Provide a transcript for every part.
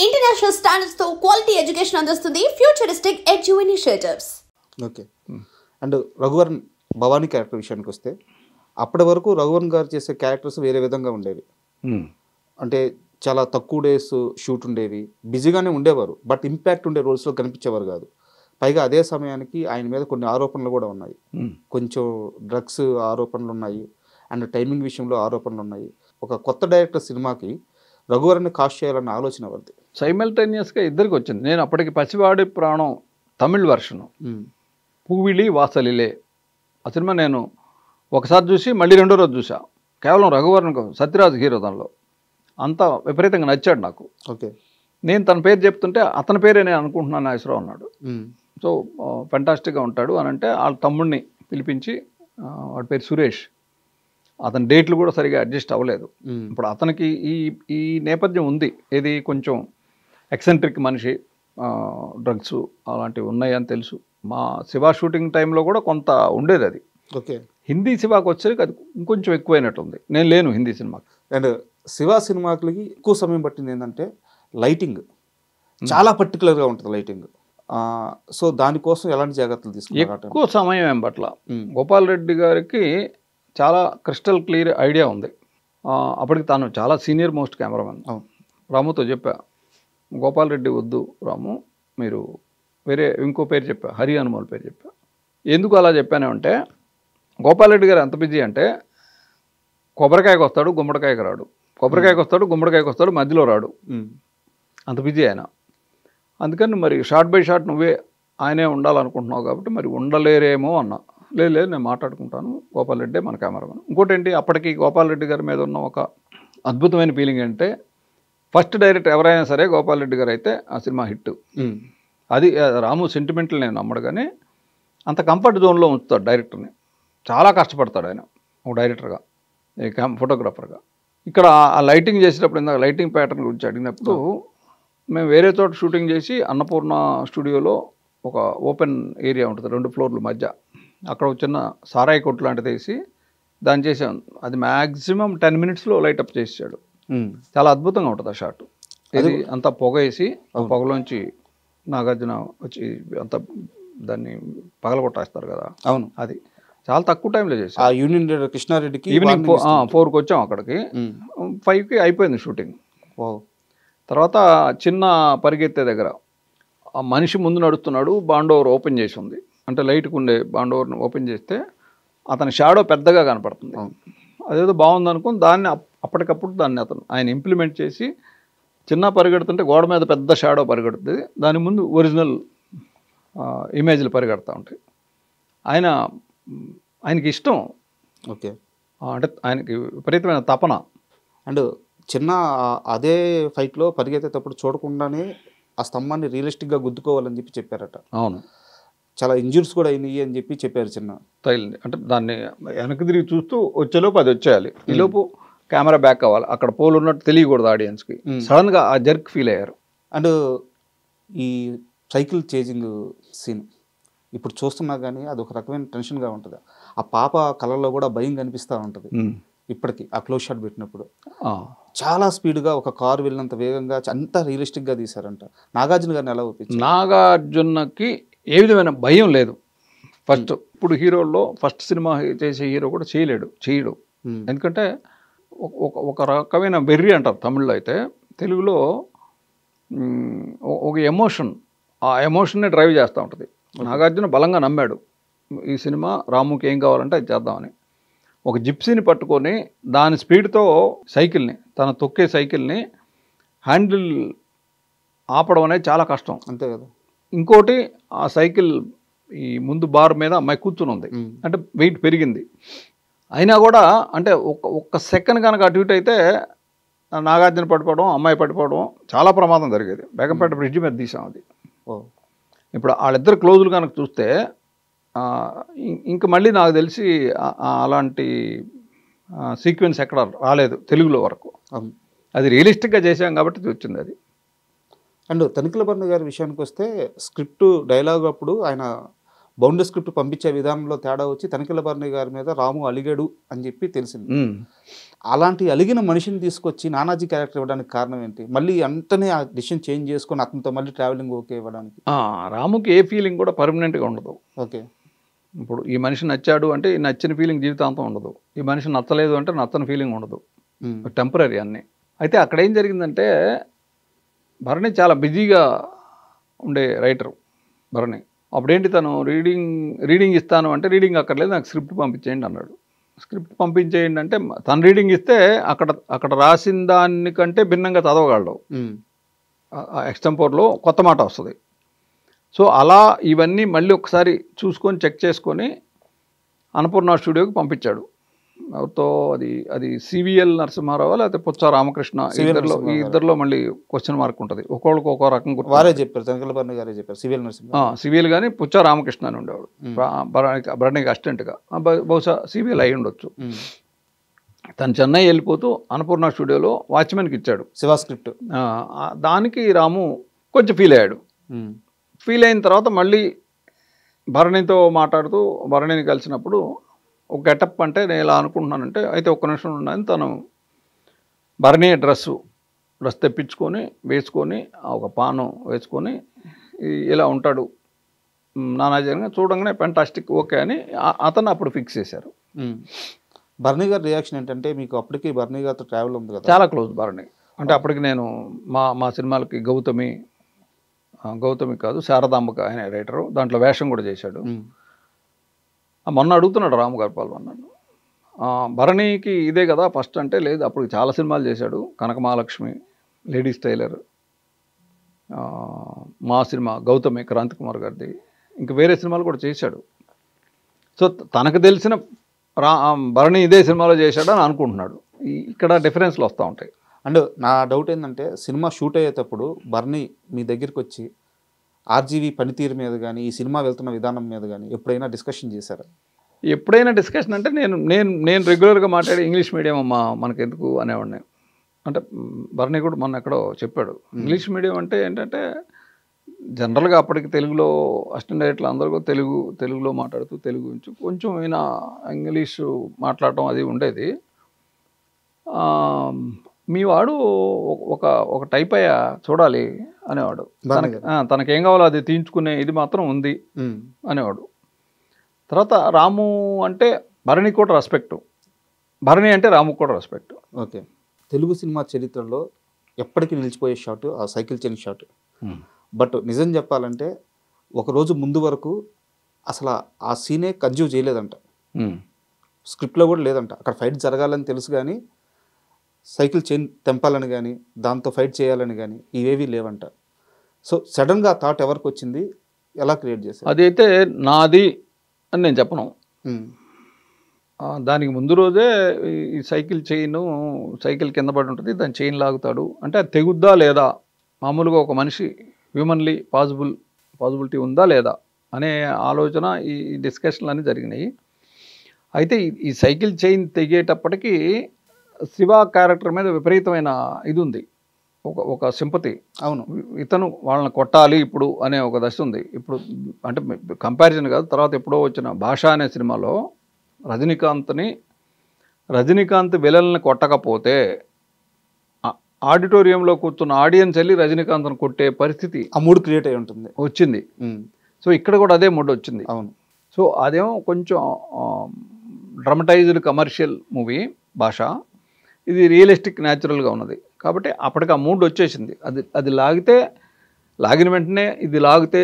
International standards తో quality education అందిస్తుంది futuristic edu initiatives. Okay. And Raghuvaran Bhavani character విషయానికి వస్తే అప్పటి వరకు రఘువరన్ గారు చేసే క్యారెక్టర్స్ వేరే విధంగా ఉండేవి. అంటే చాలా తక్కువ డేస్ షూట్ ఉండేవి, బిజీగానే ఉండేవారు, బట్ ఇంపాక్ట్ ఉండే రోల్స్లో కనిపించేవారు కాదు. పైగా అదే సమయానికి ఆయన మీద కొన్ని ఆరోపణలు కూడా ఉన్నాయి. కొంచెం డ్రగ్స్ ఆరోపణలు ఉన్నాయి అండ్ టైమింగ్ విషయంలో ఆరోపణలు ఉన్నాయి. ఒక కొత్త డైరెక్టర్ సినిమాకి రఘువరన్ని కాస్ట్ చేయాలన్న ఆలోచన వద్దు. సైమల్టేనియస్గా ఇద్దరికి వచ్చింది. నేను అప్పటికి పసివాడి ప్రాణం తమిళ్ వర్షను, పూవిళి వాసలిలే ఆ సినిమా నేను ఒకసారి చూసి మళ్ళీ రెండో రోజు చూసా. కేవలం రఘువరన్ సత్యరాజ్ హీరో దానిలో అంత విపరీతంగా నచ్చాడు నాకు. ఓకే. నేను తన పేరు చెప్తుంటే అతని పేరే నేను అనుకుంటున్నాను నాగేశ్వరరావు అన్నాడు. సో ఫెంటాస్టిక్గా ఉంటాడు అని అంటే వాళ్ళ తమ్ముడిని పిలిపించి, వాడి పేరు సురేష్, అతని డేట్లు కూడా సరిగా అడ్జస్ట్ అవ్వలేదు. ఇప్పుడు అతనికి ఈ నేపథ్యం ఉంది, ఏది కొంచెం ఎక్సెంట్రిక్ మనిషి, డ్రగ్స్ అలాంటివి ఉన్నాయని తెలుసు. మా శివ షూటింగ్ టైంలో కూడా కొంత ఉండేది అది. ఓకే. హిందీ సినిమాకి వచ్చేసరికి అది ఇంకొంచెం ఎక్కువైనట్టుంది. నేను లేను హిందీ సినిమాకి. అండ్ శివ సినిమాకి ఎక్కువ సమయం పట్టింది ఏంటంటే లైటింగ్ చాలా పర్టికులర్గా ఉంటుంది లైటింగ్. సో దానికోసం ఎలాంటి జాగ్రత్తలు తీసుకున్నారు? ఎక్కువ సమయం ఏం పట్ల. గోపాల్ రెడ్డి గారికి చాలా క్రిస్టల్ క్లియర్ ఐడియా ఉంది. అప్పటికి తాను చాలా సీనియర్ మోస్ట్ కెమెరామెన్. రాముతో చెప్పా, గోపాల్ రెడ్డి వద్దు రాము, మీరు వేరే ఇంకో పేరు చెప్పా, హరి హనుమాన్ పేరు చెప్పా. ఎందుకు అలా చెప్పానంటే గోపాల్ రెడ్డి గారు ఎంత బిజీ అంటే కొబ్బరికాయకు వస్తాడు, గుమ్మడికాయకు రాడు, కొబ్బరికాయకు వస్తాడు, గుమ్మడికాయకు వస్తాడు, మధ్యలో రాడు, అంత బిజీ ఆయన. అందుకని మరి షార్ట్ బై షార్ట్ నువ్వే ఆయనే ఉండాలనుకుంటున్నావు కాబట్టి మరి ఉండలేరేమో అన్నా. లేదు నేను మాట్లాడుకుంటాను, గోపాల్ రెడ్డి మన కెమెరామెన్. ఇంకోటి ఏంటి, అప్పటికి గోపాల్ రెడ్డి గారి మీద ఉన్న ఒక అద్భుతమైన ఫీలింగ్ అంటే ఫస్ట్ డైరెక్టర్ ఎవరైనా సరే గోపాల్ రెడ్డి గారు అయితే ఆ సినిమా హిట్. అది రాము సెంటిమెంటల్ నేను నమ్మడు, కానీ అంత కంఫర్ట్ జోన్లో ఉంచుతాడు డైరెక్టర్ని. చాలా కష్టపడతాడు ఆయన ఒక డైరెక్టర్గా, ఫోటోగ్రాఫర్గా. ఇక్కడ ఆ లైటింగ్ చేసేటప్పుడు ఇందాక లైటింగ్ ప్యాటర్న్ గురించి అడిగినప్పుడు, మేము వేరే చోట షూటింగ్ చేసి అన్నపూర్ణ స్టూడియోలో ఒక ఓపెన్ ఏరియా ఉంటుంది 2 ఫ్లోర్ల మధ్య, అక్కడ ఒక చిన్న సారాయి కొట్టు లాంటిది వేసి దాన్ని చేసాం. అది మ్యాక్సిమం 10 మినిట్స్లో లైటప్ చేసాడు. చాలా అద్భుతంగా ఉంటుంది ఆ షాట్. ఇది అంతా పొగ వేసి ఆ పొగలోంచి నాగార్జున వచ్చి అంతా దాన్ని పగలగొట్టేస్తారు కదా. అవును, అది చాలా తక్కువ టైంలో చేసి ఆ యూనియన్ కృష్ణారెడ్డికి ఈవినింగ్ 4కి వచ్చాం, అక్కడికి 5కి అయిపోయింది షూటింగ్. తర్వాత చిన్న పరిగెత్తే దగ్గర ఆ మనిషి ముందు నడుస్తున్నాడు, బాండోవర్ ఓపెన్ చేసి ఉంది, అంటే లైట్కి ఉండే బాండోవర్ని ఓపెన్ చేస్తే అతని షాడో పెద్దగా కనపడుతుంది. అదేదో బాగుంది అనుకుని దాన్ని అప్పటికప్పుడు దాన్ని ఆయన ఇంప్లిమెంట్ చేసి చిన్న పరిగెడుతుంటే గోడ మీద పెద్ద షాడో పరిగెడుతుంది, దాని ముందు ఒరిజినల్ ఇమేజ్లు పరిగెడతా ఉంటాయి. ఆయనకి ఇష్టం. ఓకే. అంటే ఆయనకి విపరీతమైన తపన. అండ్ చిన్న అదే ఫైట్లో పరిగెత్తేటప్పుడు చూడకుండానే ఆ స్తంభాన్ని రియలిస్టిక్గా గుద్దుకోవాలని చెప్పి చెప్పారట. అవును, చాలా ఇంజురీస్ కూడా అయినాయి అని చెప్పి చెప్పారు. చిన్న తగిలింది అంటే దాన్ని వెనక్కి తిరిగి చూస్తూ వచ్చేలోపు అది వచ్చేయాలి, ఈలోపు కెమెరా బ్యాక్ అవ్వాలి, అక్కడ పోల్ ఉన్నట్టు తెలియకూడదు ఆడియన్స్కి. సడన్గా ఆ జర్క్ ఫీల్ అయ్యారు. అండ్ ఈ సైకిల్ చేజింగ్ సీన్ ఇప్పుడు చూస్తున్నా కానీ అది ఒక రకమైన టెన్షన్గా ఉంటుంది. ఆ పాప కళ్ళల్లో కూడా భయం కనిపిస్తూ ఉంటుంది ఇప్పటికీ. ఆ క్లోజ్ షాట్ పెట్టినప్పుడు చాలా స్పీడ్గా ఒక కారు వెళ్ళినంత వేగంగా అంత రియలిస్టిక్గా తీశారంట. నాగార్జున గారిని ఎలా ఒప్పించారు? నాగార్జునకి ఏ విధమైన భయం లేదు. ఫస్ట్ ఇప్పుడు హీరోల్లో ఫస్ట్ సినిమా చేసే హీరో కూడా చేయడు. ఎందుకంటే ఒక రకమైన వెర్రి అంటారు తమిళ్లో, అయితే తెలుగులో ఒక ఎమోషన్, ఆ ఎమోషన్నే డ్రైవ్ చేస్తూ ఉంటుంది. నాగార్జున బలంగా నమ్మాడు ఈ సినిమా రాముకి ఏం కావాలంటే అది చేద్దామని. ఒక జిప్సీని పట్టుకొని దాని స్పీడ్తో సైకిల్ని, తన తొక్కే సైకిల్ని హ్యాండిల్ ఆపడం అనేది చాలా కష్టం. అంతే కదా. ఇంకోటి ఆ సైకిల్ ఈ ముందు బార్ మీద అమ్మాయి కూర్చుని ఉంది, అంటే వెయిట్ పెరిగింది. అయినా కూడా అంటే ఒక్క సెకండ్ కనుక అటు ఇటు అయితే నాగార్జున పడిపోవడం, అమ్మాయి పడిపోవడం చాలా ప్రమాదం జరిగేది. బేగంపేట బ్రిడ్జ్ మీద తీసాం అది. ఇప్పుడు వాళ్ళిద్దరు క్లోజులు కనుక చూస్తే ఇంక మళ్ళీ నాకు తెలిసి అలాంటి సీక్వెన్స్ ఎక్కడ రాలేదు తెలుగులో వరకు. అది రియలిస్టిక్గా చేసాం కాబట్టి వచ్చింది అది. అండ్ తనిఖీల భరణి గారి విషయానికి వస్తే స్క్రిప్ట్ డైలాగ్ అప్పుడు ఆయన బౌండరీ స్క్రిప్ట్ పంపించే విధానంలో తేడా వచ్చి తనికెళ్ళ భరణి గారి మీద రాము అలిగాడు అని చెప్పి తెలిసింది. అలాంటి అలిగిన మనిషిని తీసుకొచ్చి నానాజీ క్యారెక్టర్ ఇవ్వడానికి కారణం ఏంటి? మళ్ళీ వెంటనే ఆ డిసిషన్ చేంజ్ చేసుకొని అతనితో మళ్ళీ ట్రావెలింగ్ ఓకే ఇవ్వడానికి. రాముకి ఏ ఫీలింగ్ కూడా పర్మనెంట్గా ఉండదు. ఓకే, ఇప్పుడు ఈ మనిషి నచ్చాడు అంటే ఈ నచ్చిన ఫీలింగ్ జీవితాంతం ఉండదు, ఈ మనిషి నచ్చలేదు అంటే నచ్చని ఫీలింగ్ ఉండదు, టెంపరీ అన్నీ. అయితే అక్కడ ఏం జరిగిందంటే భరణి చాలా బిజీగా ఉండే రైటరు భరణి. అప్పుడేంటి తను రీడింగ్ ఇస్తాను అంటే రీడింగ్ అక్కర్లేదు, నాకు స్క్రిప్ట్ పంపించేయండి అన్నాడు. స్క్రిప్ట్ పంపించేయండి అంటే తను రీడింగ్ ఇస్తే అక్కడ రాసిన దానికంటే భిన్నంగా చదవగలడు, ఎక్స్టెంపోర్లో కొత్త మాట వస్తుంది. సో అలా ఇవన్నీ మళ్ళీ ఒకసారి చూసుకొని చెక్ చేసుకొని అన్నపూర్ణ స్టూడియోకి పంపించాడు. ఎవరితో అది సివిఎల్ నరసింహారావు లేకపోతే పుచ్చా రామకృష్ణ, ఈ ఇద్దరిలో మళ్ళీ క్వశ్చన్ మార్క్ ఉంటుంది, ఒక్కొక్కరికి ఒక్కో రకం వారే చెప్పారు, తనికెళ్ళ భరణి గారే చెప్పారు సివిఎల్ నరసింహ. సివిఎల్ కానీ పుచ్చా రామకృష్ణ అని ఉండేవాడు భరణికి అసిస్టెంట్గా, బహుశా సివిఎల్ అయి ఉండొచ్చు. తను చెన్నై వెళ్ళిపోతూ అన్నపూర్ణ స్టూడియోలో వాచ్మెన్కి ఇచ్చాడు శివ స్క్రిప్ట్. దానికి రాము కొంచెం ఫీల్ అయ్యాడు. ఫీల్ అయిన తర్వాత మళ్ళీ భరణితో మాట్లాడుతూ భరణిని కలిసినప్పుడు ఒక గెటప్ అంటే నేను ఇలా అనుకుంటున్నానంటే, అయితే ఒక్క నిమిషం ఉన్నాను, తను భరణి డ్రెస్ తెప్పించుకొని వేసుకొని ఒక పాను వేసుకొని ఇలా ఉంటాడు నానాజీగా చూడంగానే ఫెంటాస్టిక్ ఓకే అని అతను అప్పుడు ఫిక్స్ చేశారు. భరణి గారి రియాక్షన్ ఏంటంటే, మీకు అప్పటికి భరణి గారితో ట్రావెల్ ఉంది కదా, చాలా క్లోజ్ భరణి అంటే. అప్పటికి నేను మా సినిమాలకి గౌతమి కాదు శారదాంబక ఆయన రైటరు, దాంట్లో వేషం కూడా చేశాడు. మొన్న అడుగుతున్నాడు రాము గారు నన్ను, భరణికి ఇదే కదా ఫస్ట్ అంటే, లేదు అప్పుడు చాలా సినిమాలు చేశాడు, కనక మహాలక్ష్మి, లేడీస్ టైలర్, మా సినిమా గౌతమి క్రాంతి కుమార్ గారిది, ఇంకా వేరే సినిమాలు కూడా చేశాడు. సో తనకు తెలిసిన భరణి ఇదే సినిమాలో చేశాడు అని అనుకుంటున్నాడు. ఇక్కడ డిఫరెన్స్లు వస్తూ ఉంటాయి. అండ్ నా డౌట్ ఏంటంటే, సినిమా షూట్ అయ్యేటప్పుడు భరణి మీ దగ్గరికి వచ్చి ఆర్జీవి పనితీరు మీద కానీ ఈ సినిమా వెళ్తున్న విధానం మీద కానీ ఎప్పుడైనా డిస్కషన్ చేశారా? ఎప్పుడైనా డిస్కషన్ అంటే నేను రెగ్యులర్గా మాట్లాడి ఇంగ్లీష్ మీడియం అమ్మా మనకెందుకు అనేవాడిని. అంటే భరణి కూడా మొన్న ఎక్కడో చెప్పాడు, ఇంగ్లీష్ మీడియం అంటే ఏంటంటే జనరల్గా అప్పటికి తెలుగులో అసిస్టెంట్ డైరెక్టర్లు అందరూ తెలుగులో మాట్లాడుతూ తెలుగు గురించి కొంచెం అయినా ఇంగ్లీషు మాట్లాడటం అది ఉండేది. మీ వాడు ఒక టైప్ అయ్యా చూడాలి అనేవాడు, తనకేం కావాలో అది తీయించుకునే ఇది మాత్రం ఉంది అనేవాడు. తర్వాత రాము అంటే భరణి కూడా రెస్పెక్టు, భరణి అంటే రాము కూడా రెస్పెక్ట్. ఓకే, తెలుగు సినిమా చరిత్రలో ఎప్పటికీ నిలిచిపోయే షాట్ ఆ సైకిల్ చైన్ షాట్. బట్ నిజం చెప్పాలంటే ఒకరోజు ముందు వరకు అసలు ఆ సీనే కన్జ్యూవ్ చేయలేదంట, స్క్రిప్ట్లో కూడా లేదంట. అక్కడ ఫైట్ జరగాలని తెలుసు కానీ సైకిల్ చైన్ తెంపాలని కానీ దాంతో ఫైట్ చేయాలని కానీ ఇవేవి లేవంట. సో సడన్గా థాట్ ఎవరికి వచ్చింది, ఎలా క్రియేట్ చేశారు? అదైతే నాది అని నేను చెప్పను. దానికి ముందు రోజే ఈ సైకిల్ కింద పడి ఉంటుంది, దాని చైన్ లాగుతాడు అంటే అది తెగుద్దా లేదా, మామూలుగా ఒక మనిషి హ్యూమన్లీ పాసిబిలిటీ ఉందా లేదా అనే ఆలోచన ఈ డిస్కషన్లు అన్నీ జరిగినాయి. అయితే ఈ సైకిల్ చైన్ తెగేటప్పటికీ శివ క్యారెక్టర్ మీద విపరీతమైన ఇది ఉంది, ఒక సింపతి. అవును, ఇతను వాళ్ళని కొట్టాలి ఇప్పుడు అనే ఒక దశ ఉంది. ఇప్పుడు అంటే కంపారిజన్ కాదు, తర్వాత ఎప్పుడో వచ్చిన భాష అనే సినిమాలో రజనీకాంత్ విలన్ని కొట్టకపోతే ఆడిటోరియంలో కూర్చున్న ఆడియన్స్ వెళ్ళి రజనీకాంత్ను కొట్టే పరిస్థితి, ఆ మూడ్ క్రియేట్ అయి ఉంటుంది, వచ్చింది. సో ఇక్కడ కూడా అదే మూడ్ వచ్చింది. అవును. సో అదేమో కొంచెం డ్రమటైజ్డ్ కమర్షియల్ మూవీ భాష, ఇది రియలిస్టిక్ న్యాచురల్గా ఉన్నది కాబట్టి అప్పటికి ఆ మూడ్ వచ్చేసింది. అది లాగిన వెంటనే ఇది లాగితే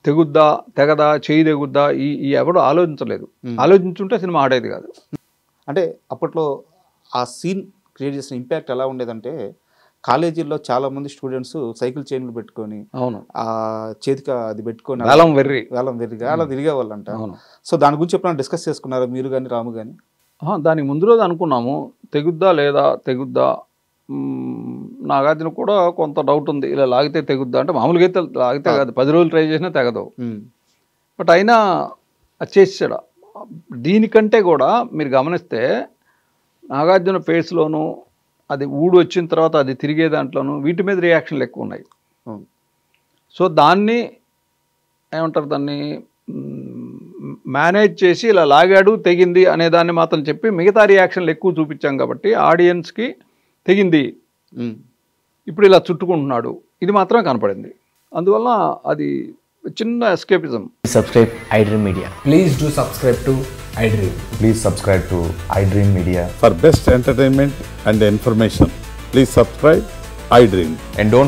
తెగుద్దా తెగదా చేయి తెగుద్దా ఈ ఎవరు ఆలోచించలేదు. ఆలోచించుంటే సినిమా ఆడేది కాదు. అంటే అప్పట్లో ఆ సీన్ క్రియేట్ చేసిన ఇంపాక్ట్ ఎలా ఉండేదంటే, కాలేజీల్లో చాలా మంది స్టూడెంట్స్ సైకిల్ చైన్లు పెట్టుకొని, అవును, ఆ చేతికి అది పెట్టుకొని వేలం వెర్రిగా అలా తిరిగేవాళ్ళంట. సో దాని గురించి ఎప్పుడైనా డిస్కస్ చేసుకున్నారా మీరు కానీ రాము కానీ? దానికి ముందు రోజు అనుకున్నాము, తెగుద్దా తెగుద్దా. నాగార్జున కూడా కొంత డౌట్ ఉంది, ఇలా లాగితే తెగుద్దా అంటే మామూలుగా అయితే లాగితే కాదు, 10 రోజులు ట్రై చేసినా తెగదు. బట్ అయినా అది చేసాడు. దీనికంటే కూడా మీరు గమనిస్తే నాగార్జున ఫేస్లోనూ అది ఊడు వచ్చిన తర్వాత అది తిరిగే దాంట్లోనూ వీటి మీద రియాక్షన్లు ఎక్కువ ఉన్నాయి. సో దాన్ని ఏమంటారు, దాన్ని మేనేజ్ చేసి ఇలా లాగాడు తెగింది అనే దాన్ని మాత్రం చెప్పి మిగతా రియాక్షన్లు ఎక్కువ చూపించాం కాబట్టి ఆడియన్స్కి తెగింది ఇప్పుడు ఇలా చుట్టుకుంటున్నాడు ఇది మాత్రమే కనపడింది. అందువల్ల అది చిన్న escapism. Subscribe iDream Media. Please do subscribe to iDream. Please subscribe to iDream Media. For best entertainment and information, please subscribe iDream. And don't